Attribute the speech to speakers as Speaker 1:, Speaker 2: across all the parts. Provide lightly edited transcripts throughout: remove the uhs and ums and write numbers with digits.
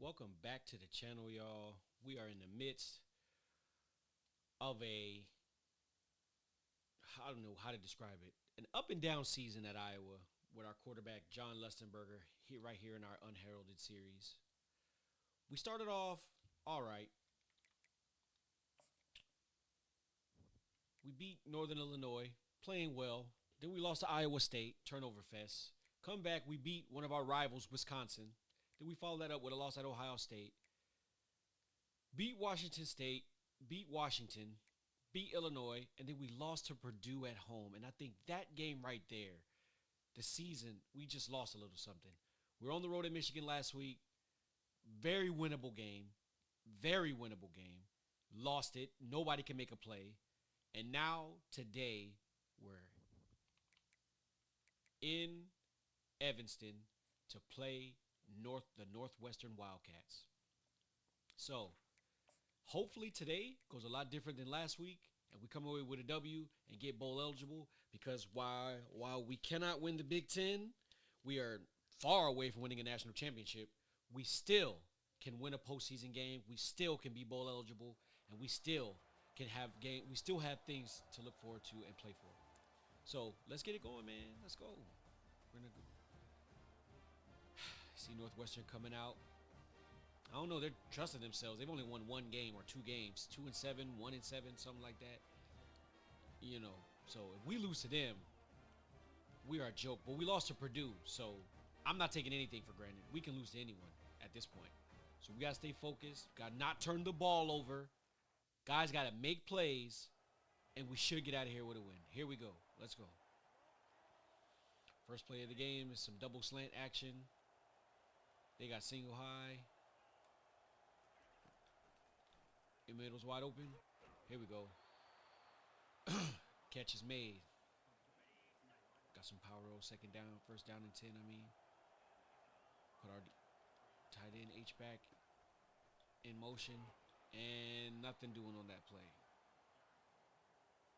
Speaker 1: Welcome back to the channel, y'all. We are in the midst of I don't know how to describe it, an up and down season at Iowa with our quarterback, John Lustenberger, right here in our Unheralded series. We started off all right. We beat Northern Illinois, playing well. Then we lost to Iowa State, turnover fest. Come back, we beat one of our rivals, Wisconsin. Then we followed that up with a loss at Ohio State. Beat Washington State, beat Washington, beat Illinois, and then we lost to Purdue at home. And I think that game right there, the season, we just lost a little something. We were on the road at Michigan last week. Very winnable game. Very winnable game. Lost it. Nobody can make a play. And now, today, we're in Evanston to play the Northwestern Wildcats. So, hopefully today goes a lot different than last week, and we come away with a W and get bowl eligible, because while we cannot win the Big Ten, we are far away from winning a national championship. We still can win a postseason game. We still can be bowl eligible, and we still can have game. We still have things to look forward to and play for. So let's get it going, man. Let's go. We're gonna go. See Northwestern coming out. I don't know. They're trusting themselves. They've only won one game or two games. 2-7, 1-7, something like that. You know. So if we lose to them, we are a joke. But we lost to Purdue, so I'm not taking anything for granted. We can lose to anyone at this point. So we gotta stay focused. Gotta not turn the ball over. Guys gotta make plays, and we should get out of here with a win. Here we go. Let's go. First play of the game is some double slant action. They got single high. In middle's wide open. Here we go. Catch is made. Got some power roll. Second down. First down and 10, I mean. Put our tight end H-back in motion. And nothing doing on that play.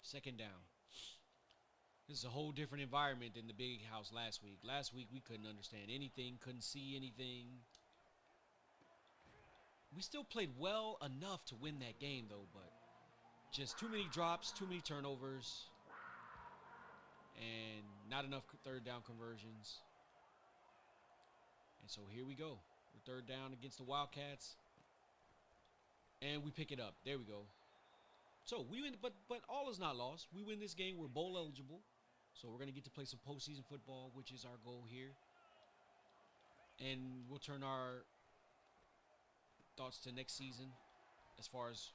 Speaker 1: Second down. This is a whole different environment than the big house last week. Last week, we couldn't understand anything. Couldn't see anything. We still played well enough to win that game, though, but just too many drops, too many turnovers, and not enough third down conversions. And so here we go. We're third down against the Wildcats, and we pick it up. There we go. So we win, but all is not lost. We win this game. We're bowl eligible, so we're going to get to play some postseason football, which is our goal here. And we'll turn our thoughts to next season as far as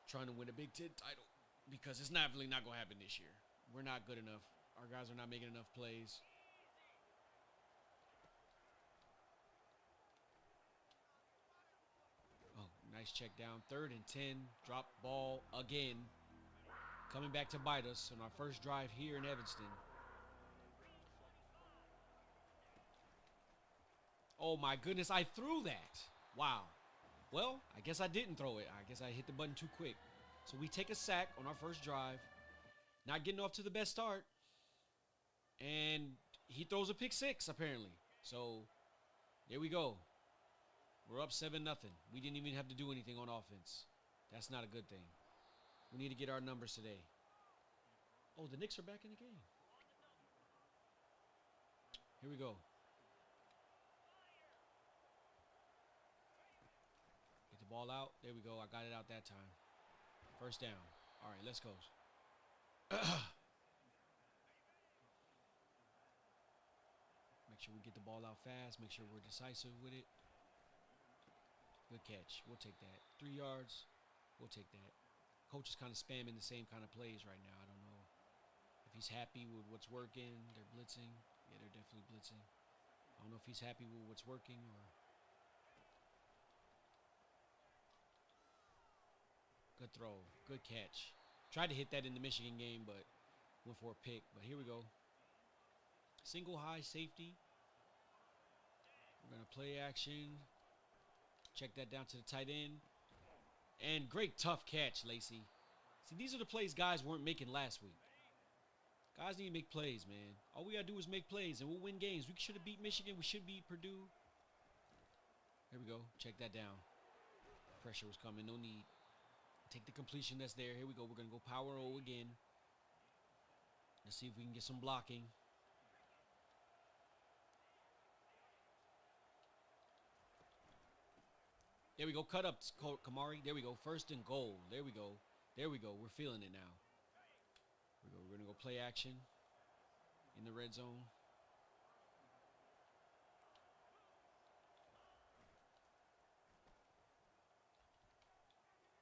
Speaker 1: trying to win a Big Ten title, because it's not really not going to happen this year. We're not good enough. Our guys are not making enough plays. Oh, nice check down. 3rd and 10. Drop ball again. Coming back to bite us on our first drive here in Evanston. Oh my goodness, I threw that. Wow. Well, I guess I didn't throw it. I guess I hit the button too quick. So we take a sack on our first drive. Not getting off to the best start. And he throws a pick six, apparently. So there we go. We're up 7-0. We didn't even have to do anything on offense. That's not a good thing. We need to get our numbers today. Oh, the Knicks are back in the game. Here we go. Get the ball out. There we go. I got it out that time. First down. All right, let's go. Make sure we get the ball out fast. Make sure we're decisive with it. Good catch. We'll take that. 3 yards. We'll take that. Coach is kind of spamming the same kind of plays right now. I don't know if he's happy with what's working. They're blitzing. Yeah, they're definitely blitzing. I don't know if he's happy with what's working or... Good throw. Good catch. Tried to hit that in the Michigan game, but went for a pick. But here we go. Single high safety. We're going to play action. Check that down to the tight end. And great tough catch, Lacey. See, these are the plays guys weren't making last week. Guys need to make plays, man. All we got to do is make plays, and we'll win games. We should have beat Michigan. We should beat Purdue. Here we go. Check that down. Pressure was coming. No need. Take the completion that's there. Here we go. We're going to go power O again. Let's see if we can get some blocking. There we go. Cut up, Kamari. There we go. First and goal. There we go. There we go. We're feeling it now. Here we go. We're going to go play action in the red zone.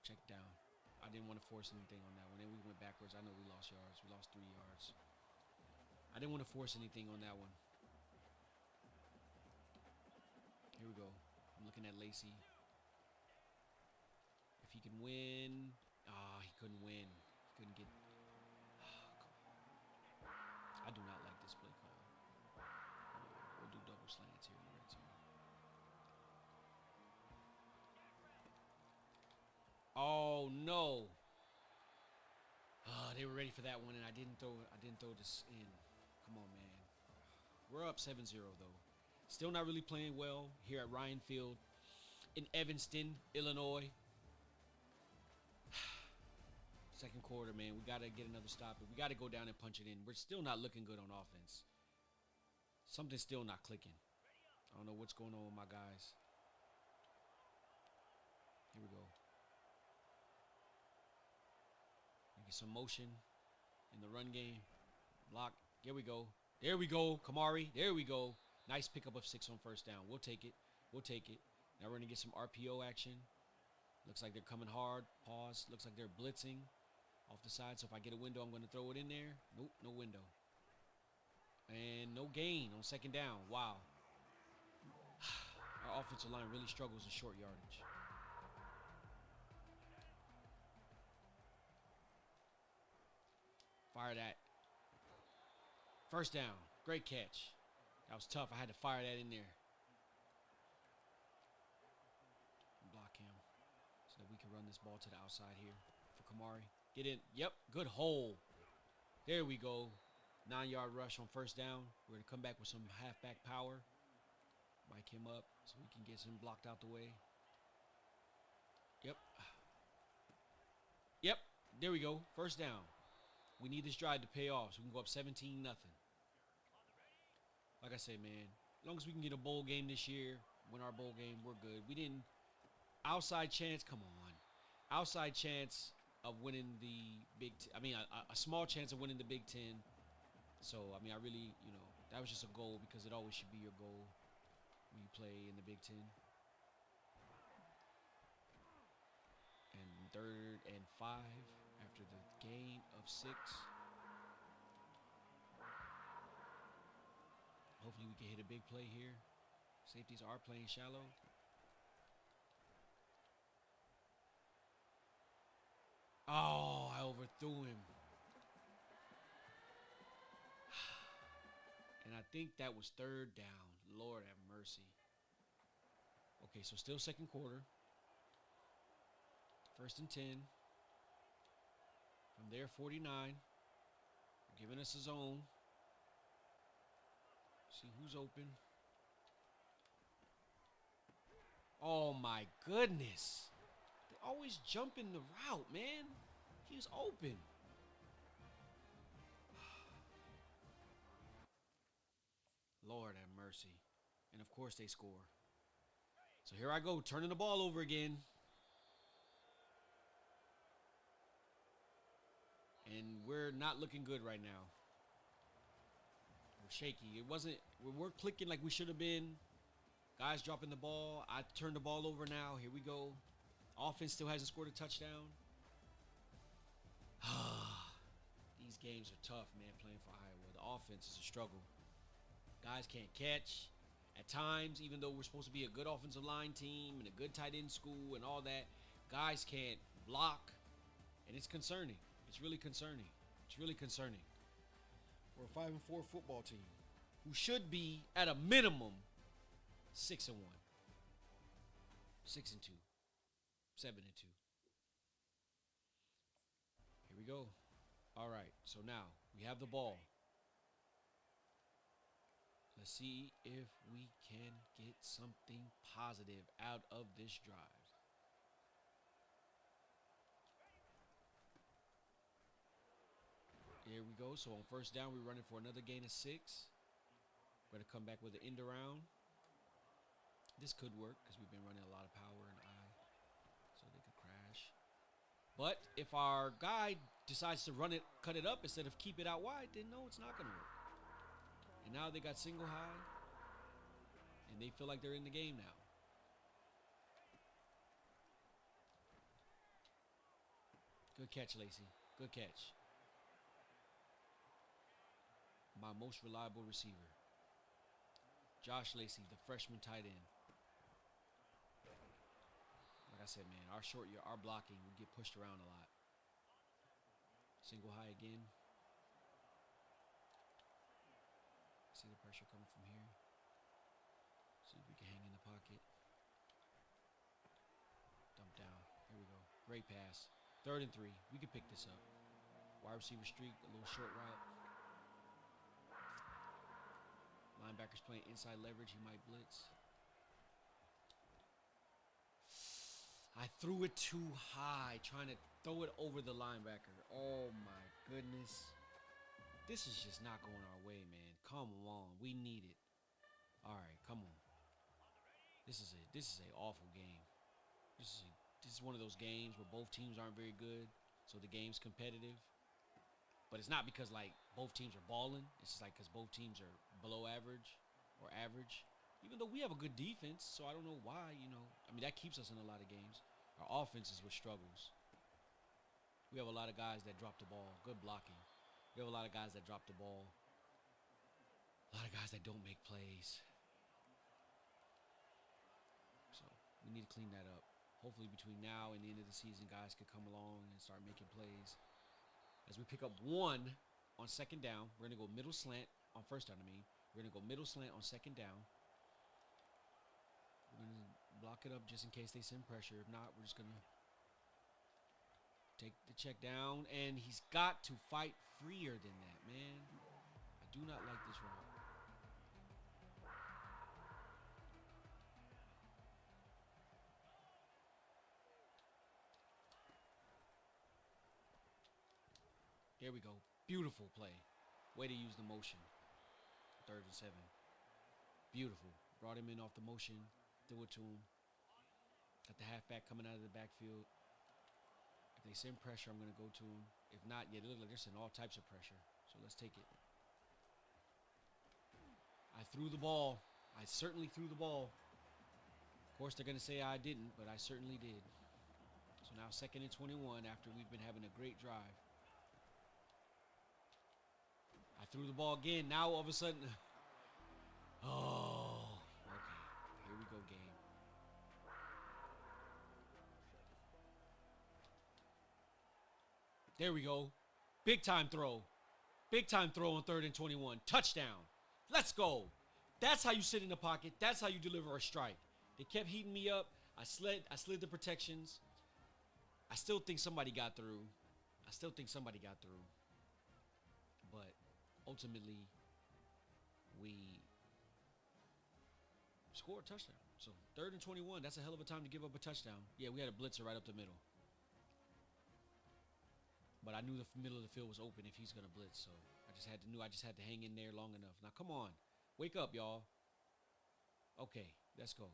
Speaker 1: Check down. I didn't want to force anything on that one. Then we went backwards. I know we lost yards. We lost 3 yards. I didn't want to force anything on that one. Here we go. I'm looking at Lacey. If he can win. He couldn't win. He couldn't get. I do not like this play call. We'll do double slants here in the red zone. Oh no! They were ready for that one, and I didn't throw this in. Come on, man. We're up 7-0 though. Still not really playing well here at Ryan Field in Evanston, Illinois. Second quarter, man. We got to get another stop. We got to go down and punch it in. We're still not looking good on offense. Something's still not clicking. I don't know what's going on with my guys. Here we go. Get some motion in the run game. Block. There we go. There we go, Kamari. There we go. Nice pickup of 6 on first down. We'll take it. We'll take it. Now we're going to get some RPO action. Looks like they're coming hard. Pause. Looks like they're blitzing off the side. So if I get a window, I'm going to throw it in there. Nope, no window. And no gain on second down. Wow. Our offensive line really struggles in short yardage. Fire that. First down. Great catch. That was tough. I had to fire that in there. Block him so that we can run this ball to the outside here for Kamari. Get in. Yep. Good hole. There we go. 9-yard rush on first down. We're going to come back with some halfback power. Mic him up so we can get him blocked out the way. Yep. Yep. There we go. First down. We need this drive to pay off so we can go up 17-0. Like I said, man, as long as we can get a bowl game this year, win our bowl game, we're good. We didn't. Outside chance, come on. Outside chance of winning the a small chance of winning the Big Ten. So, I mean, I really, that was just a goal because it always should be your goal when you play in the Big Ten. And 3rd and 5 after the gain of 6. Hopefully we can hit a big play here. Safeties are playing shallow. Oh, I overthrew him. And I think that was 3rd down. Lord have mercy. Okay, so still second quarter. 1st and 10. From there, 49. They're giving us a zone. See who's open. Oh, my goodness. They always jump in the route, man. He was open. Lord have mercy. And, of course, they score. So here I go, turning the ball over again. And we're not looking good right now. We're shaky. We weren't clicking like we should have been. Guys dropping the ball. I turned the ball over now. Here we go. Offense still hasn't scored a touchdown. These games are tough, man, playing for Iowa. The offense is a struggle. Guys can't catch. At times, even though we're supposed to be a good offensive line team and a good tight end school and all that, guys can't block. And it's concerning. It's really concerning. It's really concerning. We're a 5-4 football team who should be, at a minimum, 6-1, 6-2, 7-2. Here we go. All right, so now we have the ball. Let's see if we can get something positive out of this drive. Here we go. So on first down, we're running for another gain of 6. We're going to come back with an end around. This could work because we've been running a lot of power and I, so they could crash. But if our guy decides to run it, cut it up instead of keep it out wide, then no, it's not going to work. And now they got single high, and they feel like they're in the game now. Good catch, Lacey. Good catch. My most reliable receiver. Josh Lacey, the freshman tight end. Like I said, man, our blocking, we get pushed around a lot. Single high again. See the pressure coming from here. See if we can hang in the pocket. Dump down. Here we go. Great pass. 3rd and 3. We can pick this up. Wide receiver streak, a little short route. Linebacker's playing inside leverage. He might blitz. I threw it too high, trying to throw it over the linebacker. Oh, my goodness. This is just not going our way, man. Come on. We need it. All right, come on. This is a awful game. This is one of those games where both teams aren't very good, so the game's competitive. But it's not because, like, both teams are balling. It's just, like, because both teams are below average or average. Even though we have a good defense, so I don't know why, I mean, that keeps us in a lot of games. Our offense is what struggles. We have a lot of guys that drop the ball. Good blocking. We have a lot of guys that drop the ball. A lot of guys that don't make plays. So we need to clean that up. Hopefully between now and the end of the season, guys could come along and start making plays. As we pick up 1 on 2nd down, we're going to go middle slant on 1st down, We're going to go middle slant on 2nd down. We're going to block it up just in case they send pressure. If not, we're just going to take the check down. And he's got to fight freer than that, man. I do not like this route. There we go. Beautiful play. Way to use the motion. 3rd and 7. Beautiful. Brought him in off the motion. Threw it to him. Got the halfback coming out of the backfield. If they send pressure, I'm going to go to him. If not, yeah, they look like they're sending all types of pressure. So let's take it. I threw the ball. I certainly threw the ball. Of course, they're going to say I didn't, but I certainly did. So now 2nd and 21 after we've been having a great drive. I threw the ball again. Now all of a sudden, oh, okay. Here we go, game. There we go. Big time throw. Big time throw on 3rd and 21. Touchdown. Let's go. That's how you sit in the pocket. That's how you deliver a strike. They kept heating me up. I slid the protections. I still think somebody got through. But ultimately, we scored a touchdown. So 3rd and 21, that's a hell of a time to give up a touchdown. Yeah, we had a blitzer right up the middle. But I knew the middle of the field was open if he's going to blitz. So I just had to hang in there long enough. Now, come on. Wake up, y'all. Okay, let's go.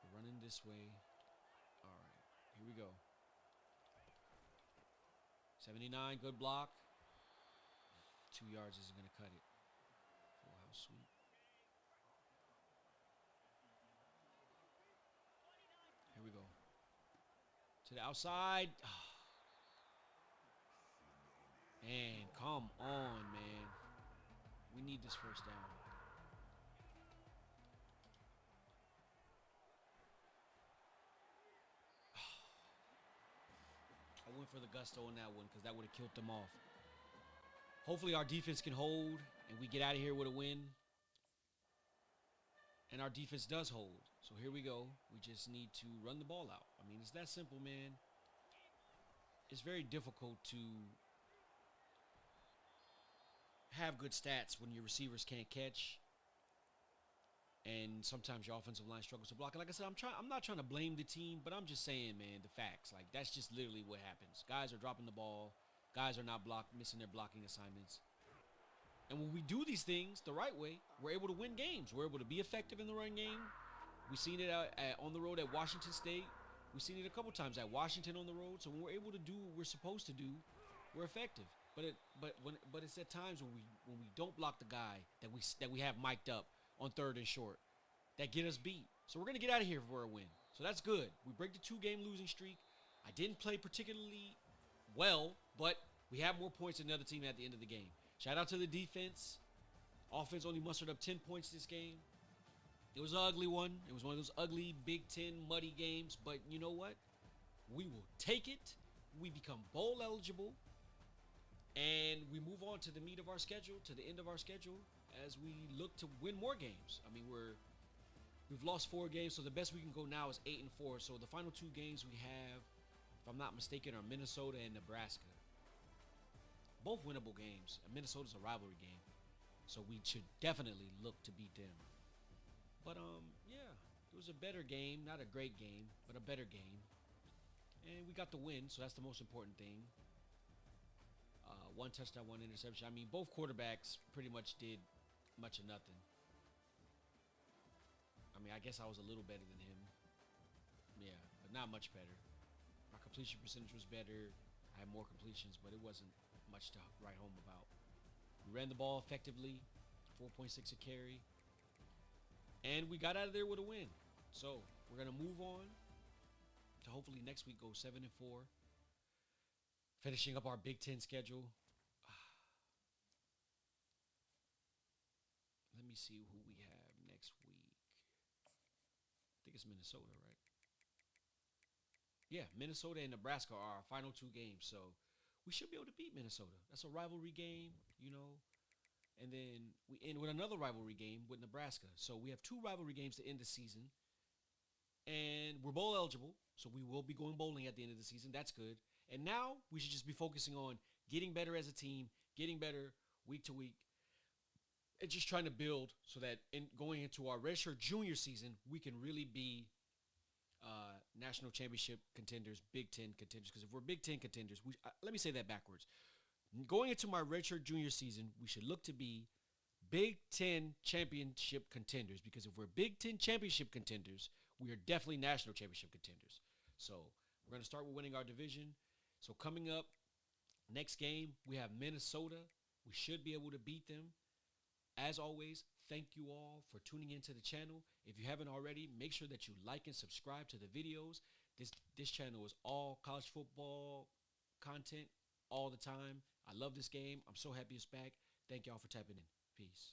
Speaker 1: We're running this way. All right, here we go. 79, good block. 2 yards isn't going to cut it. Full house sweep. Here we go. To the outside. Man, come on, man. We need this 1st down. I went for the gusto on that one because that would have killed them off. Hopefully our defense can hold and we get out of here with a win. And our defense does hold. So here we go. We just need to run the ball out. I mean, it's that simple, man. It's very difficult to have good stats when your receivers can't catch, and sometimes your offensive line struggles to block. And like I said, I'm not trying to blame the team, but I'm just saying, man, the facts. Like that's just literally what happens. Guys are dropping the ball. Guys are not missing their blocking assignments. And when we do these things the right way, we're able to win games. We're able to be effective in the run game. We've seen it on the road at Washington State. We've seen it a couple times at Washington on the road. So when we're able to do what we're supposed to do, we're effective. But it's at times when we don't block the guy that we have mic'd up on third and short that get us beat. So we're gonna get out of here for a win. So that's good. We break the 2-game losing streak. I didn't play particularly well, but we have more points than the other team at the end of the game. Shout out to the defense. Offense only mustered up 10 points this game. It was an ugly one. It was one of those ugly Big Ten muddy games. But you know what? We will take it. We become bowl eligible. And we move on to the meat of our schedule, to the end of our schedule, as we look to win more games. I mean, we've lost 4 games, so the best we can go now is 8-4. So the final 2 games we have, if I'm not mistaken, are Minnesota and Nebraska. Both winnable games. And Minnesota's a rivalry game, so we should definitely look to beat them. But yeah, it was a better game, not a great game, but a better game, and we got the win, so that's the most important thing. 1 touchdown, 1 interception. I mean, both quarterbacks pretty much did much of nothing. I mean, I guess I was a little better than him. Yeah, but not much better. My completion percentage was better. I had more completions, but it wasn't much to write home about. We ran the ball effectively, 4.6 a carry, and we got out of there with a win. So we're gonna move on to hopefully next week go 7-4, finishing up our Big Ten schedule. Let me see who we have next week. I think it's Minnesota, right? Yeah, Minnesota and Nebraska are our final 2 games, so we should be able to beat Minnesota. That's a rivalry game, you know. And then we end with another rivalry game with Nebraska. So we have 2 rivalry games to end the season. And we're bowl eligible, so we will be going bowling at the end of the season. That's good. And now we should just be focusing on getting better as a team, getting better week to week, and just trying to build so that going into our redshirt junior season, we can really be national championship contenders, Big Ten contenders. Because if we're Big Ten contenders, let me say that backwards. Going into my redshirt junior season, we should look to be Big Ten championship contenders. Because if we're Big Ten championship contenders, we are definitely national championship contenders. So we're going to start with winning our division. So coming up, next game, we have Minnesota. We should be able to beat them. As always, thank you all for tuning into the channel. If you haven't already, make sure that you like and subscribe to the videos. This channel is all college football content all the time. I love this game. I'm so happy it's back. Thank y'all for tapping in. Peace.